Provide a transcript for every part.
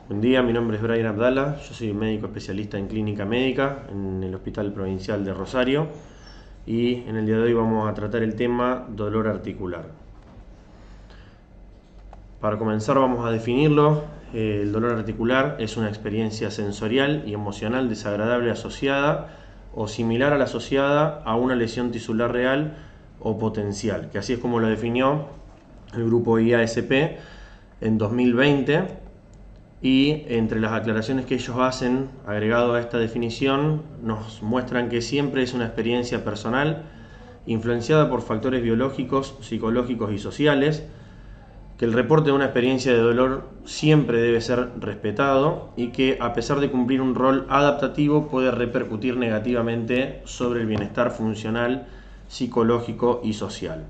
Buen día, mi nombre es Brian Abdala, yo soy médico especialista en clínica médica en el Hospital Provincial de Rosario y en el día de hoy vamos a tratar el tema dolor articular. Para comenzar vamos a definirlo. El dolor articular es una experiencia sensorial y emocional desagradable asociada o similar a la asociada a una lesión tisular real o potencial, que así es como lo definió el grupo IASP en 2020. Y entre las aclaraciones que ellos hacen, agregado a esta definición, nos muestran que siempre es una experiencia personal, influenciada por factores biológicos, psicológicos y sociales, que el reporte de una experiencia de dolor siempre debe ser respetado y que, a pesar de cumplir un rol adaptativo, puede repercutir negativamente sobre el bienestar funcional, psicológico y social.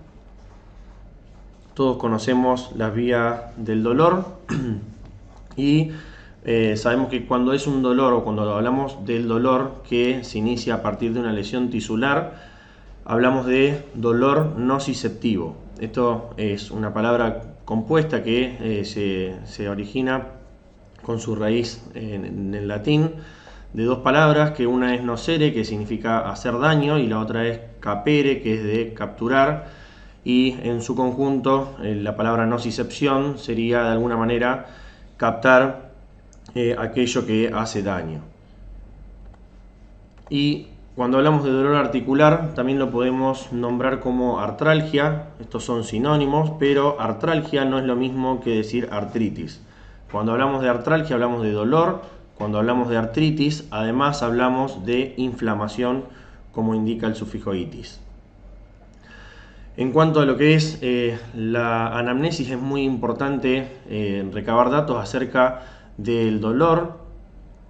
Todos conocemos las vías del dolor. Y sabemos que cuando es un dolor o cuando hablamos del dolor que se inicia a partir de una lesión tisular, hablamos de dolor nociceptivo. Esto es una palabra compuesta que se origina con su raíz en el latín de dos palabras, que una es nocere, que significa hacer daño, y la otra es capere, que es de capturar, y en su conjunto la palabra nocicepción sería de alguna manera captar aquello que hace daño. Y cuando hablamos de dolor articular también lo podemos nombrar como artralgia. Estos son sinónimos, pero artralgia no es lo mismo que decir artritis. Cuando hablamos de artralgia hablamos de dolor, cuando hablamos de artritis además hablamos de inflamación, como indica el sufijo itis. En cuanto a lo que es la anamnesis, es muy importante recabar datos acerca del dolor.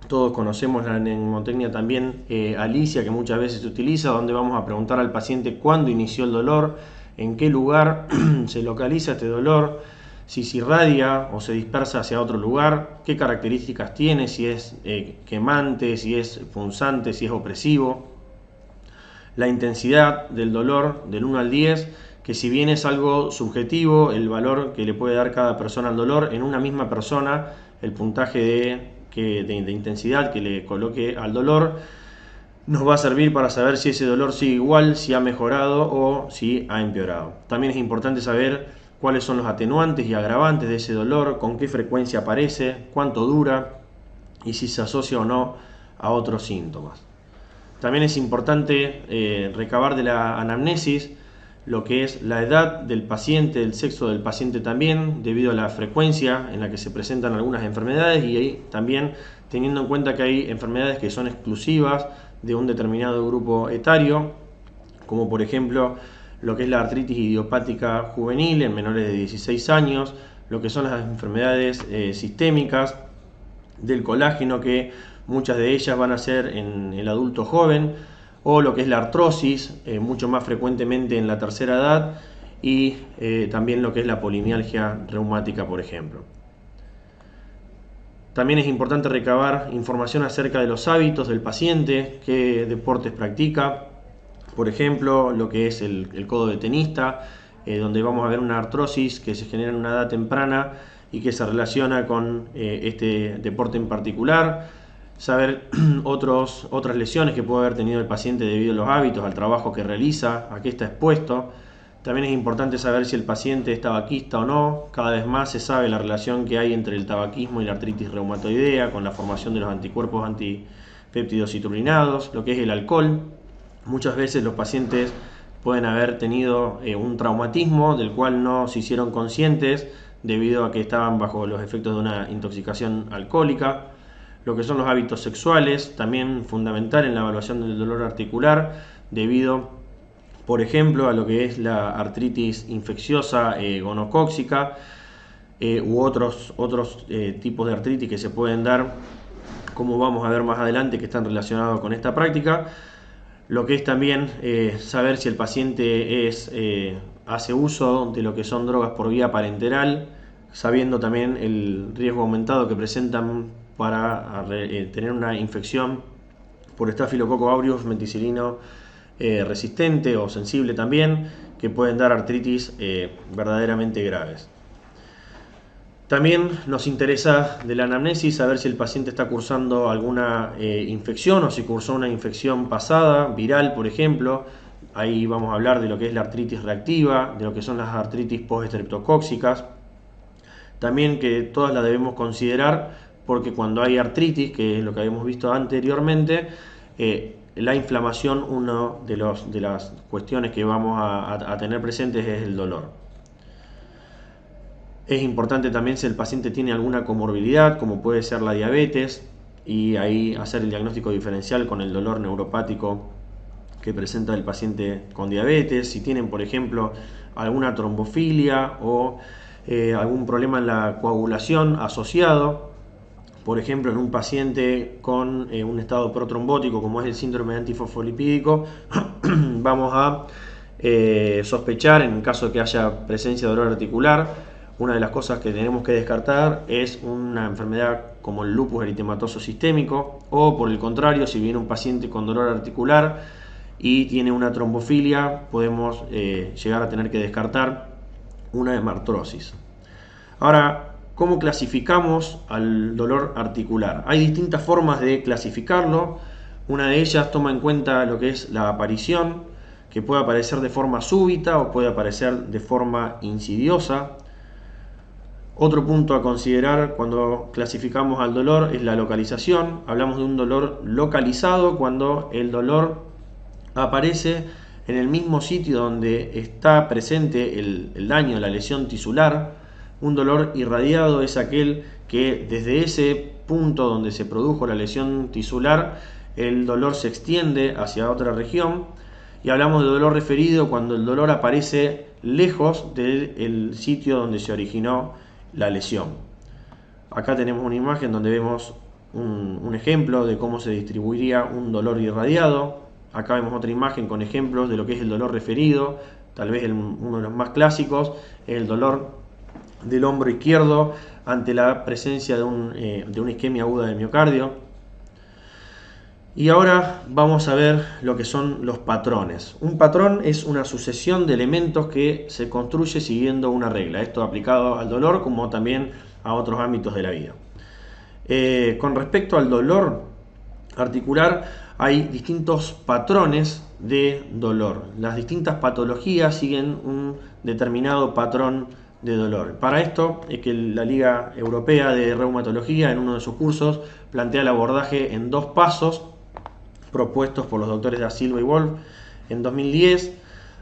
Todos conocemos la mnemotecnia también Alicia, que muchas veces se utiliza, donde vamos a preguntar al paciente cuándo inició el dolor, en qué lugar se localiza este dolor, si se irradia o se dispersa hacia otro lugar, qué características tiene, si es quemante, si es punzante, si es opresivo. La intensidad del dolor del 1 al 10, que si bien es algo subjetivo, el valor que le puede dar cada persona al dolor, en una misma persona, el puntaje de intensidad que le coloque al dolor, nos va a servir para saber si ese dolor sigue igual, si ha mejorado o si ha empeorado. También es importante saber cuáles son los atenuantes y agravantes de ese dolor, con qué frecuencia aparece, cuánto dura y si se asocia o no a otros síntomas. También es importante recabar de la anamnesis lo que es la edad del paciente, el sexo del paciente también, debido a la frecuencia en la que se presentan algunas enfermedades, y ahí también teniendo en cuenta que hay enfermedades que son exclusivas de un determinado grupo etario, como por ejemplo lo que es la artritis idiopática juvenil en menores de 16 años, lo que son las enfermedades sistémicas del colágeno, que muchas de ellas van a ser en el adulto joven, o lo que es la artrosis, mucho más frecuentemente en la tercera edad, y también lo que es la polimialgia reumática, por ejemplo. También es importante recabar información acerca de los hábitos del paciente, qué deportes practica, por ejemplo, lo que es el codo de tenista, donde vamos a ver una artrosis que se genera en una edad temprana y que se relaciona con este deporte en particular. Saber otras lesiones que puede haber tenido el paciente debido a los hábitos, al trabajo que realiza, a qué está expuesto. También es importante saber si el paciente es tabaquista o no. Cada vez más se sabe la relación que hay entre el tabaquismo y la artritis reumatoidea, con la formación de los anticuerpos antipéptidos citrulinados, lo que es el alcohol. Muchas veces los pacientes pueden haber tenido un traumatismo del cual no se hicieron conscientes debido a que estaban bajo los efectos de una intoxicación alcohólica. Lo que son los hábitos sexuales, también fundamental en la evaluación del dolor articular, debido, por ejemplo, a lo que es la artritis infecciosa gonocóxica u otros tipos de artritis que se pueden dar, como vamos a ver más adelante, que están relacionados con esta práctica. Lo que es también saber si el paciente hace uso de lo que son drogas por vía parenteral, sabiendo también el riesgo aumentado que presentan para tener una infección por Staphylococcus aureus meticilino resistente o sensible también, que pueden dar artritis verdaderamente graves. También nos interesa de la anamnesis saber si el paciente está cursando alguna infección o si cursó una infección pasada, viral por ejemplo. Ahí vamos a hablar de lo que es la artritis reactiva, de lo que son las artritis post-estreptocóxicas. También que todas las debemos considerar porque cuando hay artritis, que es lo que habíamos visto anteriormente, la inflamación, una de las cuestiones que vamos a tener presentes es el dolor. Es importante también si el paciente tiene alguna comorbilidad, como puede ser la diabetes, y ahí hacer el diagnóstico diferencial con el dolor neuropático que presenta el paciente con diabetes. Si tienen, por ejemplo, alguna trombofilia o algún problema en la coagulación asociado, por ejemplo, en un paciente con un estado protrombótico como es el síndrome antifosfolipídico, vamos a sospechar, en caso de que haya presencia de dolor articular, una de las cosas que tenemos que descartar es una enfermedad como el lupus eritematoso sistémico, o por el contrario, si viene un paciente con dolor articular y tiene una trombofilia, podemos llegar a tener que descartar una hemartrosis. Ahora, ¿cómo clasificamos al dolor articular? Hay distintas formas de clasificarlo. Una de ellas toma en cuenta lo que es la aparición, que puede aparecer de forma súbita o puede aparecer de forma insidiosa. Otro punto a considerar cuando clasificamos al dolor es la localización. Hablamos de un dolor localizado cuando el dolor aparece en el mismo sitio donde está presente el daño, la lesión tisular. Un dolor irradiado es aquel que desde ese punto donde se produjo la lesión tisular, el dolor se extiende hacia otra región. Y hablamos de dolor referido cuando el dolor aparece lejos del sitio donde se originó la lesión. Acá tenemos una imagen donde vemos un ejemplo de cómo se distribuiría un dolor irradiado. Acá vemos otra imagen con ejemplos de lo que es el dolor referido. Tal vez uno de los más clásicos es el dolor del hombro izquierdo ante la presencia de una isquemia aguda del miocardio. Y ahora vamos a ver lo que son los patrones. Un patrón es una sucesión de elementos que se construye siguiendo una regla. Esto aplicado al dolor como también a otros ámbitos de la vida. Con respecto al dolor articular, hay distintos patrones de dolor. Las distintas patologías siguen un determinado patrón de dolor. Para esto es que la Liga Europea de Reumatología en uno de sus cursos plantea el abordaje en 2 pasos propuestos por los doctores Da Silva y Wolf en 2010,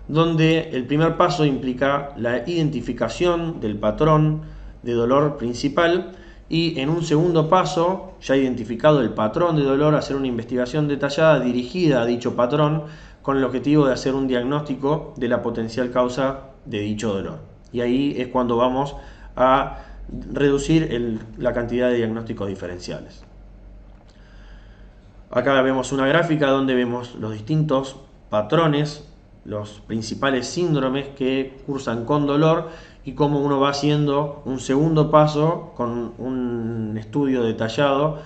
donde el primer paso implica la identificación del patrón de dolor principal y en un segundo paso, ya identificado el patrón de dolor, hacer una investigación detallada dirigida a dicho patrón con el objetivo de hacer un diagnóstico de la potencial causa de dicho dolor. Y ahí es cuando vamos a reducir la cantidad de diagnósticos diferenciales. Acá vemos una gráfica donde vemos los distintos patrones, los principales síndromes que cursan con dolor y cómo uno va haciendo un segundo paso con un estudio detallado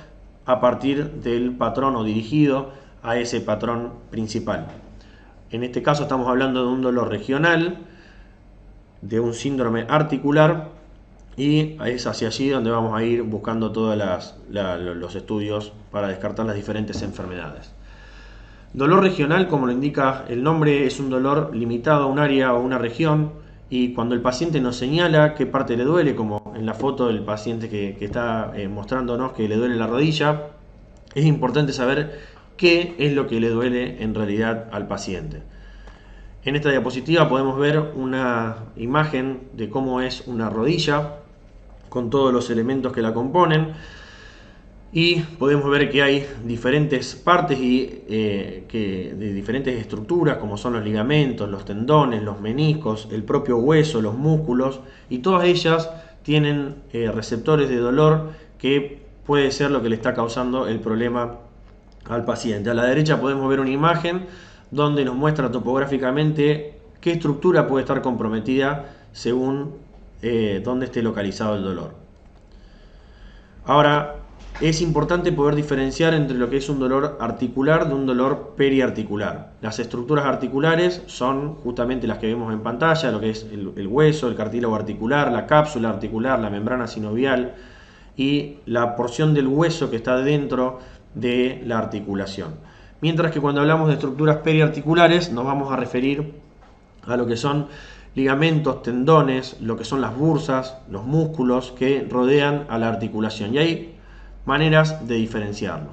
a partir del patrón o dirigido a ese patrón principal. En este caso estamos hablando de un dolor regional, de un síndrome articular, y es hacia allí donde vamos a ir buscando todos los estudios para descartar las diferentes enfermedades. Dolor regional, como lo indica el nombre, es un dolor limitado a un área o una región, y cuando el paciente nos señala qué parte le duele, como en la foto del paciente que está mostrándonos que le duele la rodilla, es importante saber qué es lo que le duele en realidad al paciente. En esta diapositiva podemos ver una imagen de cómo es una rodilla con todos los elementos que la componen, y podemos ver que hay diferentes partes de diferentes estructuras, como son los ligamentos, los tendones, los meniscos, el propio hueso, los músculos, y todas ellas tienen receptores de dolor que puede ser lo que le está causando el problema al paciente. A la derecha podemos ver una imagen donde nos muestra topográficamente qué estructura puede estar comprometida según dónde esté localizado el dolor. Ahora es importante poder diferenciar entre lo que es un dolor articular de un dolor periarticular. Las estructuras articulares son justamente las que vemos en pantalla, lo que es el hueso, el cartílago articular, la cápsula articular, la membrana sinovial y la porción del hueso que está dentro de la articulación. Mientras que cuando hablamos de estructuras periarticulares nos vamos a referir a lo que son ligamentos, tendones, lo que son las bursas, los músculos que rodean a la articulación. Y hay maneras de diferenciarlo.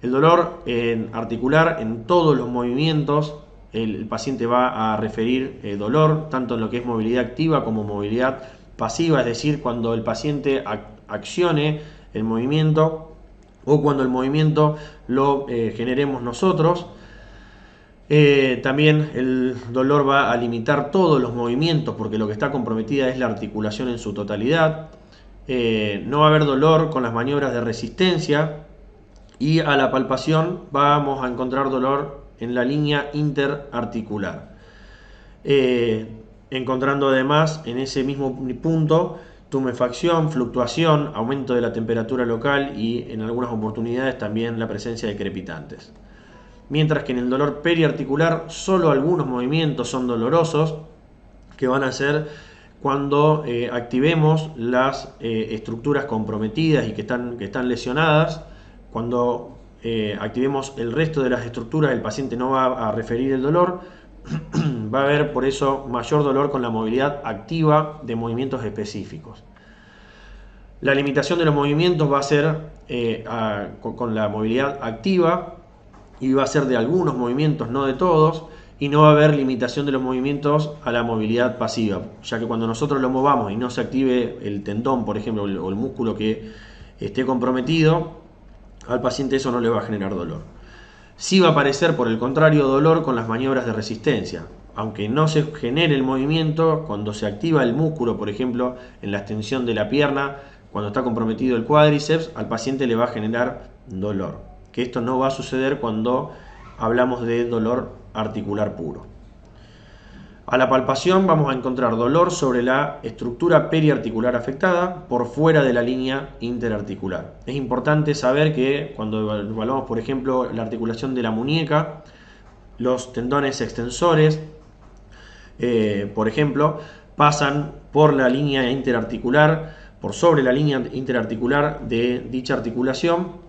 El dolor articular en todos los movimientos, el paciente va a referir dolor tanto en lo que es movilidad activa como movilidad pasiva, es decir, cuando el paciente accione el movimiento o cuando el movimiento lo generemos nosotros. También el dolor va a limitar todos los movimientos porque lo que está comprometida es la articulación en su totalidad. No va a haber dolor con las maniobras de resistencia y a la palpación vamos a encontrar dolor en la línea interarticular, encontrando además en ese mismo punto tumefacción, fluctuación, aumento de la temperatura local y en algunas oportunidades también la presencia de crepitantes. Mientras que en el dolor periarticular solo algunos movimientos son dolorosos, que van a ser cuando activemos las estructuras comprometidas y que están lesionadas. Cuando activemos el resto de las estructuras, el paciente no va a referir el dolor. Va a haber por eso mayor dolor con la movilidad activa de movimientos específicos. La limitación de los movimientos va a ser con la movilidad activa y va a ser de algunos movimientos, no de todos, y no va a haber limitación de los movimientos a la movilidad pasiva, ya que cuando nosotros lo movamos y no se active el tendón, por ejemplo, o el músculo que esté comprometido, al paciente eso no le va a generar dolor. Sí va a aparecer, por el contrario, dolor con las maniobras de resistencia. Aunque no se genere el movimiento, cuando se activa el músculo, por ejemplo, en la extensión de la pierna, cuando está comprometido el cuádriceps, al paciente le va a generar dolor. Que esto no va a suceder cuando hablamos de dolor articular puro. A la palpación vamos a encontrar dolor sobre la estructura periarticular afectada por fuera de la línea interarticular. Es importante saber que cuando evaluamos, por ejemplo, la articulación de la muñeca, los tendones extensores, por ejemplo, pasan por la línea interarticular, por sobre la línea interarticular de dicha articulación,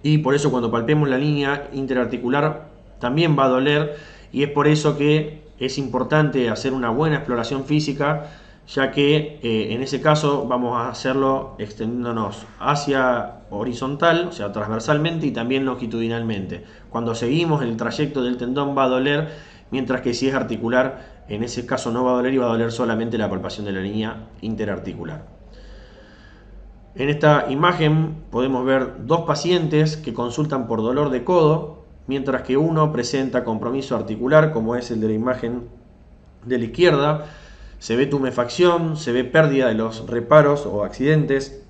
y por eso cuando palpemos la línea interarticular también va a doler, y es por eso que es importante hacer una buena exploración física, ya que en ese caso vamos a hacerlo extendiéndonos hacia horizontal, o sea transversalmente, y también longitudinalmente. Cuando seguimos el trayecto del tendón va a doler, mientras que si es articular, en ese caso no va a doler y va a doler solamente la palpación de la línea interarticular. En esta imagen podemos ver dos pacientes que consultan por dolor de codo, mientras que uno presenta compromiso articular, como es el de la imagen de la izquierda. Se ve tumefacción, se ve pérdida de los reparos o accidentes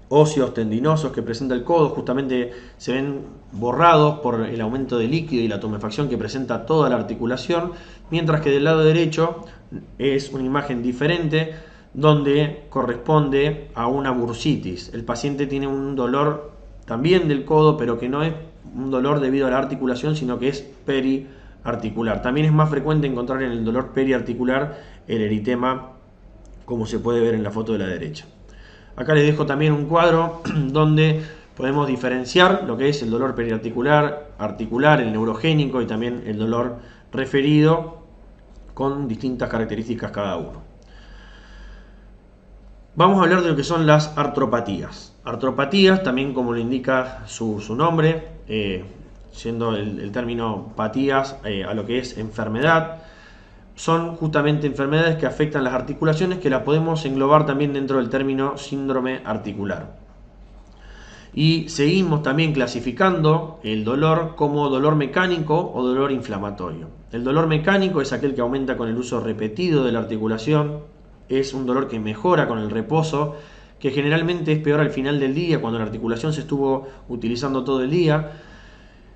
óseos tendinosos que presenta el codo, justamente se ven borrados por el aumento de líquido y la tumefacción que presenta toda la articulación, mientras que del lado derecho es una imagen diferente, donde corresponde a una bursitis. El paciente tiene un dolor también del codo, pero que no es un dolor debido a la articulación, sino que es periarticular. También es más frecuente encontrar en el dolor periarticular el eritema, como se puede ver en la foto de la derecha. Acá les dejo también un cuadro donde podemos diferenciar lo que es el dolor periarticular, articular, el neurogénico y también el dolor referido, con distintas características cada uno. Vamos a hablar de lo que son las artropatías. Artropatías, también como lo indica su nombre, siendo el término patías a lo que es enfermedad, son justamente enfermedades que afectan las articulaciones, que las podemos englobar también dentro del término síndrome articular. Y seguimos también clasificando el dolor como dolor mecánico o dolor inflamatorio. El dolor mecánico es aquel que aumenta con el uso repetido de la articulación. Es un dolor que mejora con el reposo, que generalmente es peor al final del día, cuando la articulación se estuvo utilizando todo el día.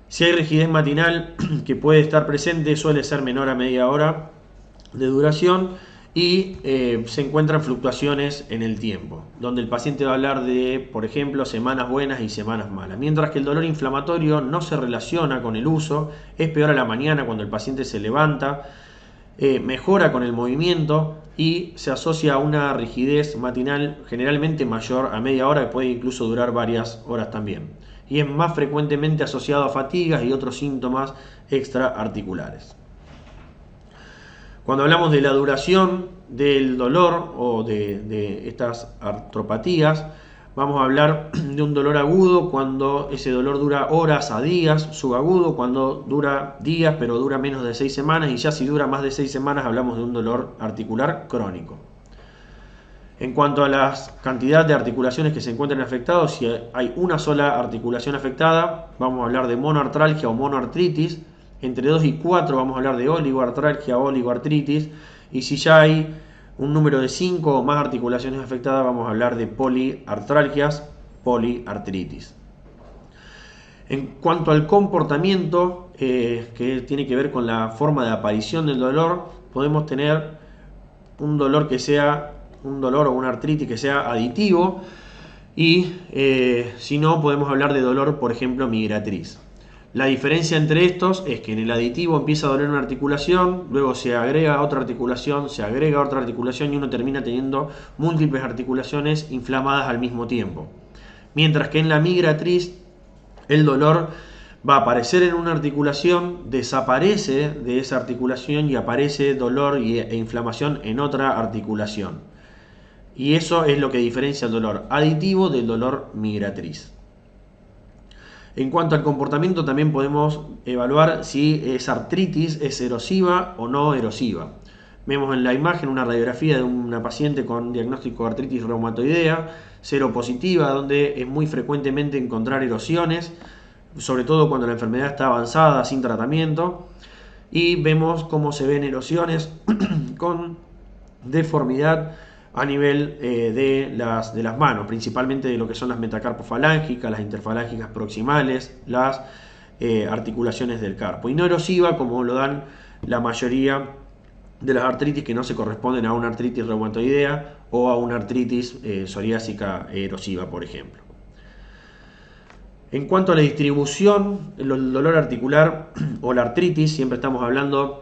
Si hay rigidez matinal que puede estar presente, suele ser menor a media hora de duración, y se encuentran fluctuaciones en el tiempo, donde el paciente va a hablar de, por ejemplo, semanas buenas y semanas malas, mientras que el dolor inflamatorio no se relaciona con el uso, es peor a la mañana cuando el paciente se levanta, mejora con el movimiento y se asocia a una rigidez matinal generalmente mayor a media hora, que puede incluso durar varias horas también, y es más frecuentemente asociado a fatigas y otros síntomas extraarticulares. Cuando hablamos de la duración del dolor o de estas artropatías, vamos a hablar de un dolor agudo cuando ese dolor dura horas a días, subagudo cuando dura días pero dura menos de 6 semanas, y ya si dura más de 6 semanas hablamos de un dolor articular crónico. En cuanto a la cantidad de articulaciones que se encuentran afectadas, si hay una sola articulación afectada, vamos a hablar de monoartralgia o monoartritis. Entre 2 y 4 vamos a hablar de oligoartralgia o oligoartritis. Y si ya hay un número de 5 o más articulaciones afectadas, vamos a hablar de poliartralgias, poliartritis. En cuanto al comportamiento, que tiene que ver con la forma de aparición del dolor, podemos tener un dolor que sea un dolor o una artritis que sea aditivo, y si no, podemos hablar de dolor, por ejemplo, migratriz. La diferencia entre estos es que en el aditivo empieza a doler una articulación, luego se agrega otra articulación, se agrega otra articulación y uno termina teniendo múltiples articulaciones inflamadas al mismo tiempo. Mientras que en la migratriz el dolor va a aparecer en una articulación, desaparece de esa articulación y aparece dolor e inflamación en otra articulación. Y eso es lo que diferencia el dolor aditivo del dolor migratriz. En cuanto al comportamiento, también podemos evaluar si esa artritis es erosiva o no erosiva. Vemos en la imagen una radiografía de una paciente con diagnóstico de artritis reumatoidea, seropositiva, donde es muy frecuentemente encontrar erosiones, sobre todo cuando la enfermedad está avanzada, sin tratamiento. Y vemos cómo se ven erosiones con deformidad a nivel de las manos, principalmente de lo que son las metacarpofalángicas, las interfalángicas proximales, las articulaciones del carpo. Y no erosiva, como lo dan la mayoría de las artritis que no se corresponden a una artritis reumatoidea o a una artritis psoriásica erosiva, por ejemplo. En cuanto a la distribución, el dolor articular o la artritis, siempre estamos hablando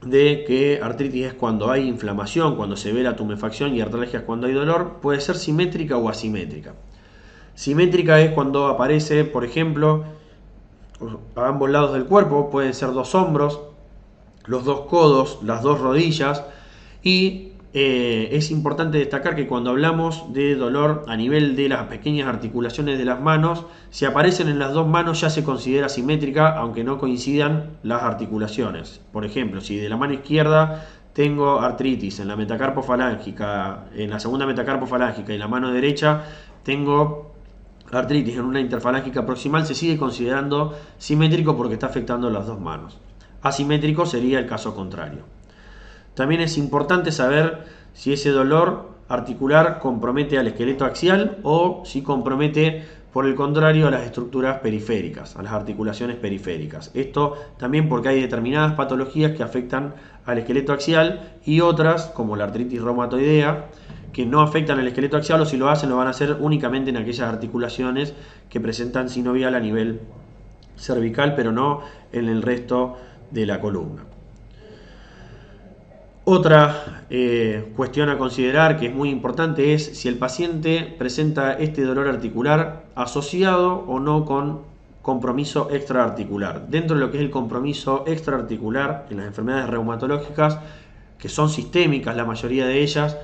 de que artritis es cuando hay inflamación, cuando se ve la tumefacción, y artralgia es cuando hay dolor. Puede ser simétrica o asimétrica. Simétrica es cuando aparece, por ejemplo, a ambos lados del cuerpo, pueden ser 2 hombros, los 2 codos, las 2 rodillas, y es importante destacar que cuando hablamos de dolor a nivel de las pequeñas articulaciones de las manos, si aparecen en las 2 manos ya se considera simétrica, aunque no coincidan las articulaciones. Por ejemplo, si de la mano izquierda tengo artritis en la metacarpofalángica, en la segunda metacarpofalángica, y la mano derecha tengo artritis en una interfalángica proximal, se sigue considerando simétrico porque está afectando las 2 manos. Asimétrico sería el caso contrario. También es importante saber si ese dolor articular compromete al esqueleto axial o si compromete, por el contrario, a las estructuras periféricas, a las articulaciones periféricas. Esto también porque hay determinadas patologías que afectan al esqueleto axial y otras, como la artritis reumatoidea, que no afectan al esqueleto axial, o si lo hacen lo van a hacer únicamente en aquellas articulaciones que presentan sinovial a nivel cervical, pero no en el resto de la columna. Otra cuestión a considerar que es muy importante es si el paciente presenta este dolor articular asociado o no con compromiso extraarticular. Dentro de lo que es el compromiso extraarticular en las enfermedades reumatológicas, que son sistémicas la mayoría de ellas,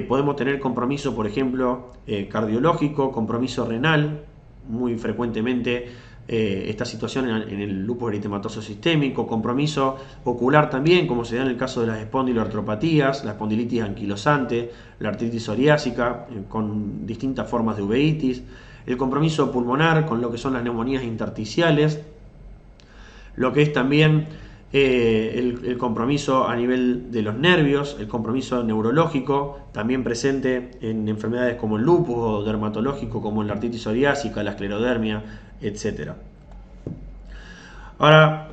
podemos tener compromiso, por ejemplo, cardiológico, compromiso renal, muy frecuentemente esta situación en el lupus eritematoso sistémico, compromiso ocular también, como se da en el caso de las espondiloartropatías, la espondilitis anquilosante, la artritis psoriásica, con distintas formas de uveitis, el compromiso pulmonar con lo que son las neumonías intersticiales, lo que es también el compromiso a nivel de los nervios, el compromiso neurológico, también presente en enfermedades como el lupus, o dermatológico como la artritis psoriásica, la esclerodermia, etc. Ahora,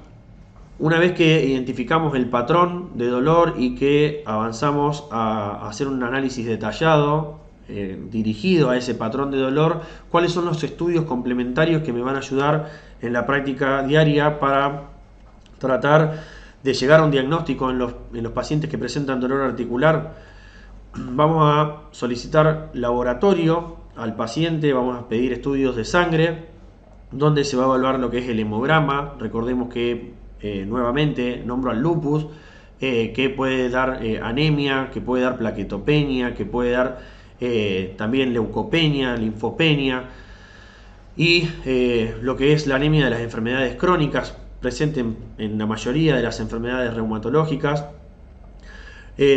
Una vez que identificamos el patrón de dolor y que avanzamos a hacer un análisis detallado, dirigido a ese patrón de dolor, cuáles son los estudios complementarios que me van a ayudar en la práctica diaria para tratar de llegar a un diagnóstico en los pacientes que presentan dolor articular. Vamos a solicitar laboratorio al paciente, vamos a pedir estudios de sangre, donde se va a evaluar lo que es el hemograma. Recordemos que nuevamente nombro al lupus, que puede dar anemia, que puede dar plaquetopenia, que puede dar también leucopenia, linfopenia, y lo que es la anemia de las enfermedades crónicas, presente en la mayoría de las enfermedades reumatológicas.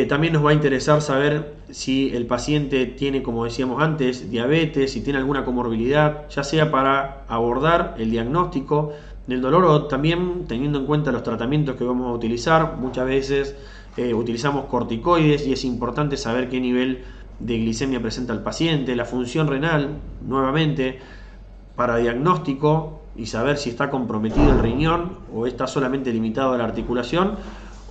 También nos va a interesar saber si el paciente tiene, como decíamos antes, diabetes, si tiene alguna comorbilidad, ya sea para abordar el diagnóstico del dolor o también teniendo en cuenta los tratamientos que vamos a utilizar. Muchas veces utilizamos corticoides y es importante saber qué nivel de glicemia presenta el paciente, la función renal, nuevamente, para diagnóstico y saber si está comprometido el riñón o está solamente limitado a la articulación,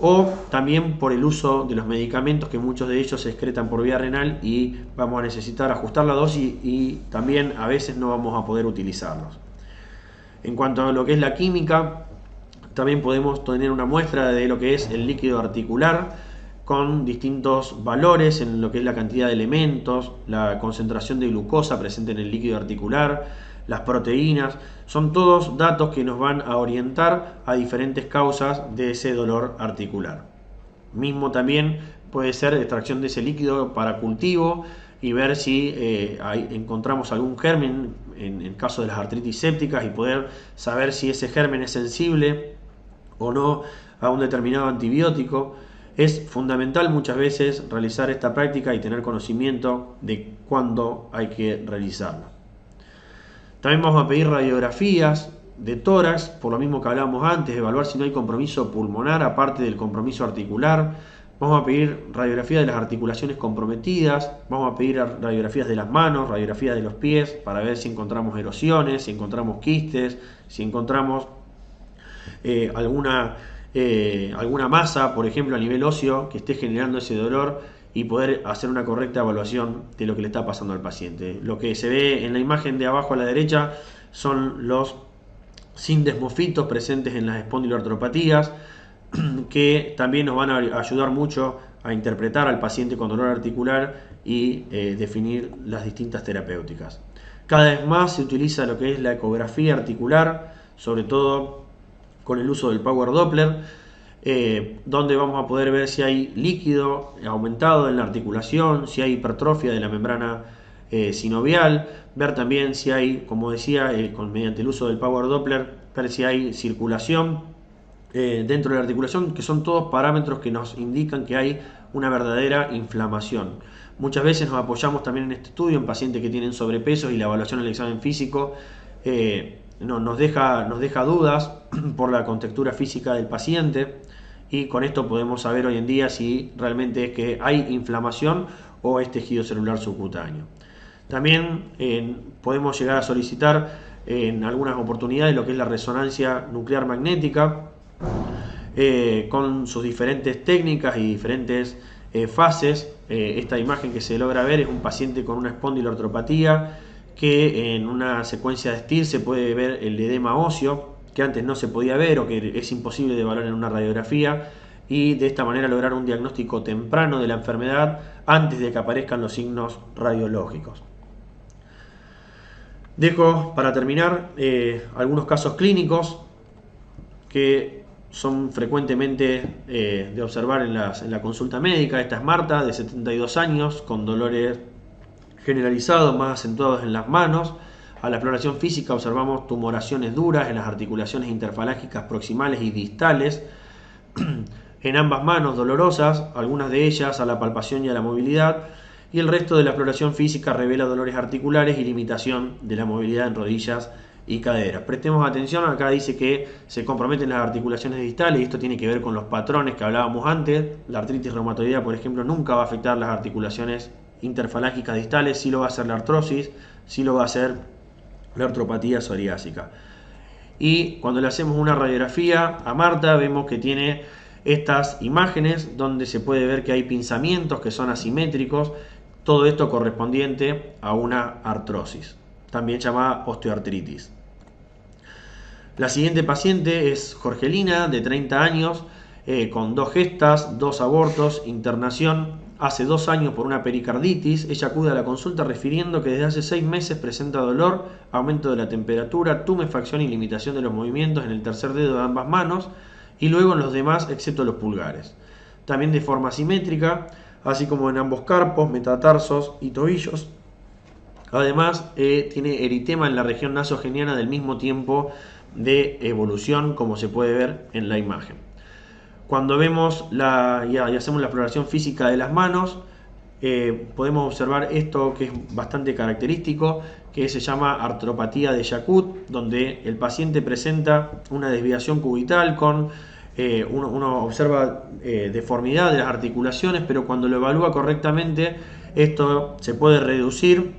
o también por el uso de los medicamentos, que muchos de ellos se excretan por vía renal y vamos a necesitar ajustar la dosis y también a veces no vamos a poder utilizarlos. En cuanto a lo que es la química, también podemos tener una muestra de lo que es el líquido articular con distintos valores en lo que es la cantidad de elementos, la concentración de glucosa presente en el líquido articular, las proteínas. Son todos datos que nos van a orientar a diferentes causas de ese dolor articular. Mismo también puede ser extracción de ese líquido para cultivo y ver si encontramos algún germen en el caso de las artritis sépticas y poder saber si ese germen es sensible o no a un determinado antibiótico. Es fundamental muchas veces realizar esta práctica y tener conocimiento de cuándo hay que realizarla. También vamos a pedir radiografías de tórax, por lo mismo que hablábamos antes, evaluar si no hay compromiso pulmonar aparte del compromiso articular. Vamos a pedir radiografías de las articulaciones comprometidas, vamos a pedir radiografías de las manos, radiografías de los pies, para ver si encontramos erosiones, si encontramos quistes, si encontramos alguna masa, por ejemplo, a nivel óseo que esté generando ese dolor, y poder hacer una correcta evaluación de lo que le está pasando al paciente. Lo que se ve en la imagen de abajo a la derecha son los sindesmofitos presentes en las espondiloartropatías, que también nos van a ayudar mucho a interpretar al paciente con dolor articular y definir las distintas terapéuticas. Cada vez más se utiliza lo que es la ecografía articular, sobre todo con el uso del Power Doppler, donde vamos a poder ver si hay líquido aumentado en la articulación, si hay hipertrofia de la membrana sinovial, ver también si hay, como decía, mediante el uso del Power Doppler, ver si hay circulación dentro de la articulación, que son todos parámetros que nos indican que hay una verdadera inflamación. Muchas veces nos apoyamos también en este estudio en pacientes que tienen sobrepeso y la evaluación del examen físico nos deja dudas por la contextura física del paciente, y con esto podemos saber hoy en día si realmente es que hay inflamación o es tejido celular subcutáneo. También podemos llegar a solicitar en algunas oportunidades lo que es la resonancia nuclear magnética, con sus diferentes técnicas y diferentes fases. Esta imagen que se logra ver es un paciente con una espondiloartropatía, que en una secuencia de STIR se puede ver el edema óseo, que antes no se podía ver o que es imposible de evaluar en una radiografía, y de esta manera lograr un diagnóstico temprano de la enfermedad antes de que aparezcan los signos radiológicos. Dejo para terminar algunos casos clínicos que son frecuentemente de observar en la consulta médica. Esta es Marta, de 72 años, con dolores generalizados más acentuados en las manos. A la exploración física observamos tumoraciones duras en las articulaciones interfalángicas proximales y distales, en ambas manos dolorosas, algunas de ellas a la palpación y a la movilidad, y el resto de la exploración física revela dolores articulares y limitación de la movilidad en rodillas y caderas. Prestemos atención, acá dice que se comprometen las articulaciones distales, y esto tiene que ver con los patrones que hablábamos antes. La artritis reumatoidea, por ejemplo, nunca va a afectar las articulaciones interfalángicas distales, sí lo va a hacer la artrosis, sí lo va a hacer la artropatía psoriásica. Y cuando le hacemos una radiografía a Marta, vemos que tiene estas imágenes donde se puede ver que hay pinzamientos que son asimétricos, todo esto correspondiente a una artrosis, también llamada osteoartritis. La siguiente paciente es Jorgelina, de 30 años, con 2 gestas, 2 abortos, internación hace 2 años por una pericarditis. Ella acude a la consulta refiriendo que desde hace 6 meses presenta dolor, aumento de la temperatura, tumefacción y limitación de los movimientos en el tercer dedo de ambas manos y luego en los demás excepto los pulgares. También de forma asimétrica, así como en ambos carpos, metatarsos y tobillos. Además, tiene eritema en la región nasogeniana del mismo tiempo de evolución, como se puede ver en la imagen. Cuando vemos y hacemos la exploración física de las manos, podemos observar esto que es bastante característico, que se llama artropatía de Charcot, donde el paciente presenta una desviación cubital con uno observa deformidad de las articulaciones, pero cuando lo evalúa correctamente, esto se puede reducir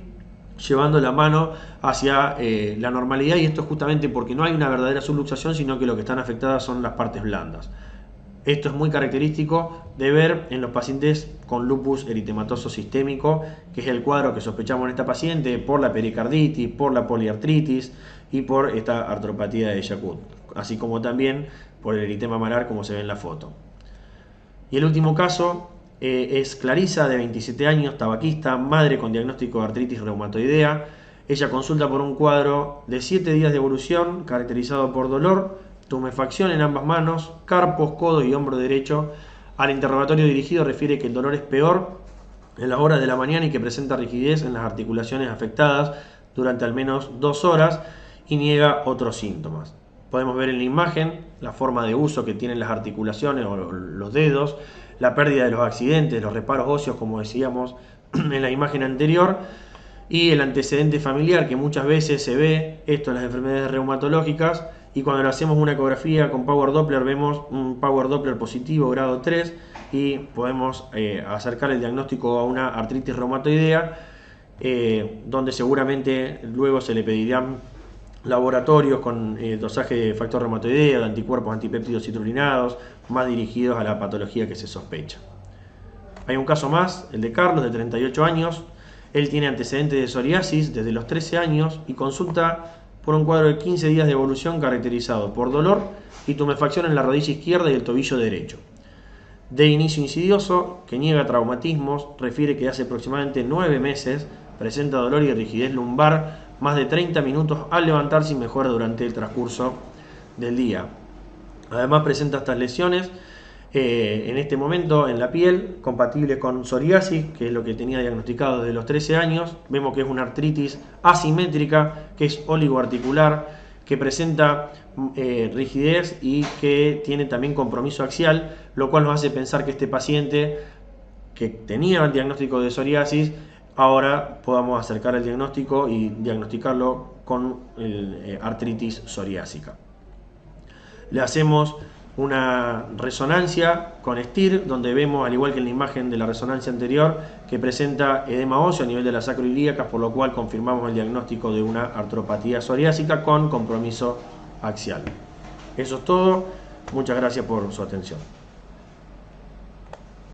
llevando la mano hacia la normalidad, y esto es justamente porque no hay una verdadera subluxación, sino que lo que están afectadas son las partes blandas. Esto es muy característico de ver en los pacientes con lupus eritematoso sistémico, que es el cuadro que sospechamos en esta paciente por la pericarditis, por la poliartritis y por esta artropatía de Charcot, así como también por el eritema malar, como se ve en la foto. Y el último caso es Clarisa, de 27 años, tabaquista, madre con diagnóstico de artritis reumatoidea. Ella consulta por un cuadro de 7 días de evolución, caracterizado por dolor, tumefacción en ambas manos, carpos, codo y hombro derecho. Al interrogatorio dirigido refiere que el dolor es peor en las horas de la mañana y que presenta rigidez en las articulaciones afectadas durante al menos 2 horas y niega otros síntomas. Podemos ver en la imagen la forma de uso que tienen las articulaciones o los dedos, la pérdida de los accidentes, los reparos óseos, como decíamos en la imagen anterior, y el antecedente familiar que muchas veces se ve, esto en las enfermedades reumatológicas, y cuando le hacemos una ecografía con Power Doppler vemos un Power Doppler positivo grado 3 y podemos acercar el diagnóstico a una artritis reumatoidea, donde seguramente luego se le pedirán laboratorios con dosaje de factor reumatoidea, de anticuerpos antipéptidos citrulinados, más dirigidos a la patología que se sospecha. Hay un caso más, el de Carlos, de 38 años. Él tiene antecedentes de psoriasis desde los 13 años y consulta por un cuadro de 15 días de evolución caracterizado por dolor y tumefacción en la rodilla izquierda y el tobillo derecho. De inicio insidioso, que niega traumatismos, refiere que hace aproximadamente 9 meses presenta dolor y rigidez lumbar más de 30 minutos al levantarse y mejora durante el transcurso del día. Además presenta estas lesiones en este momento en la piel, compatible con psoriasis, que es lo que tenía diagnosticado desde los 13 años. Vemos que es una artritis asimétrica, que es oligoarticular, que presenta rigidez y que tiene también compromiso axial, lo cual nos hace pensar que este paciente que tenía el diagnóstico de psoriasis, ahora podamos acercar el diagnóstico y diagnosticarlo con artritis psoriásica. Le hacemos una resonancia con STIR, donde vemos, al igual que en la imagen de la resonancia anterior, que presenta edema óseo a nivel de las sacroiliacas, por lo cual confirmamos el diagnóstico de una artropatía psoriásica con compromiso axial. Eso es todo. Muchas gracias por su atención.